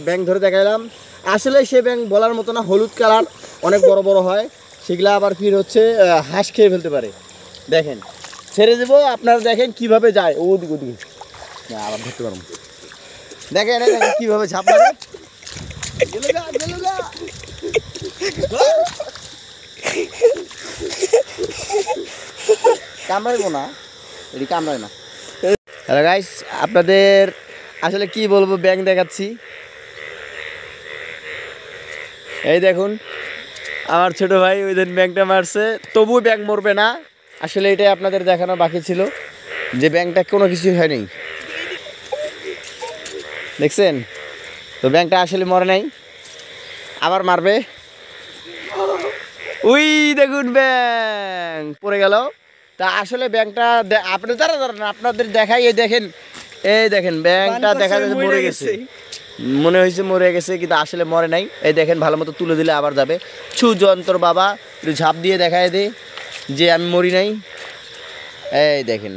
ব্যাঙ ধরে দেখাইলাম। আসলে সে ব্যাঙ বলার মতো না, হলুদ কালার, অনেক বড় বড় হয়। সেগুলো আবার ফির হচ্ছে হাঁস খেয়ে ফেলতে পারে। দেখেন ছেড়ে দেবো, আপনারা দেখেন কিভাবে যায়। ওদিকে ওদিকে না, আবার ধরতে পারবো। দেখেন দেখেন কিভাবে ঝাঁপ মারে। কামড়াইবো না, এটি কামড়ায় না। হ্যালো গাইস, আপনাদের আসলে কি বলবো, ব্যাঙ দেখাচ্ছি। এই দেখুন আমার ছোট ভাই ওই দিন ব্যাঙটা মারছে, তবুও ব্যাঙ মরবে না। আসলে এটাই আপনাদের দেখানো বাকি ছিল, যে ব্যাঙটা কোনো কিছু হয়নি। দেখছেন তো, ব্যাঙটা আসলে মরে নাই, আবার মারবে। ওই দেখুন ব্যাঙ পড়ে গেল। তা আসলে ব্যাঙটা আপনি দাঁড়ান আপনাদের দেখাই। এই দেখেন ব্যাঙটা দেখা যাচ্ছে মরে গেছে, মনে হয়েছে মরে গেছে, কিন্তু আসলে মরে নাই। এই দেখেন ভালো মতো তুলে দিলে আবার যাবে। যন্ত্র বাবা একটু ঝাঁপ দিয়ে দেখায় দে যে আমি মরি নাই। এই দেখেন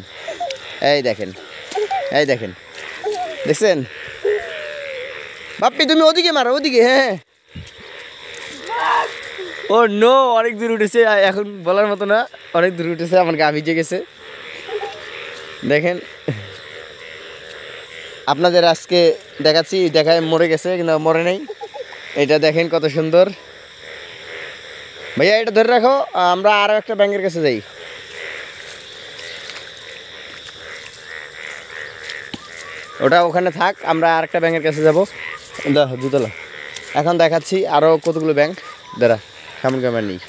এই দেখেন এই দেখেন, দেখছেন বাপ্পি, তুমি ওদিকে মারো, ওদিকে। হ্যাঁ ও নো, অনেক দূর উঠেছে, এখন বলার মতো না, অনেক দূর উঠেছে, আমার গা ভিজে গেছে। দেখেন আপনাদের আজকে দেখাচ্ছি, দেখায় মরে গেছে কিন্তু মরে নাই। এটা দেখেন কত সুন্দর। ভাইয়া এটা ধরে রাখো, আমরা আরও একটা ব্যাঙের কাছে যাই। ওটা ওখানে থাক, আমরা আর একটা ব্যাঙের কাছে যাবো। দেখো দুতলা, এখন দেখাচ্ছি আরও কতগুলো ব্যাঙ। দাঁড়া, সামনে ক্যামেরা নেই।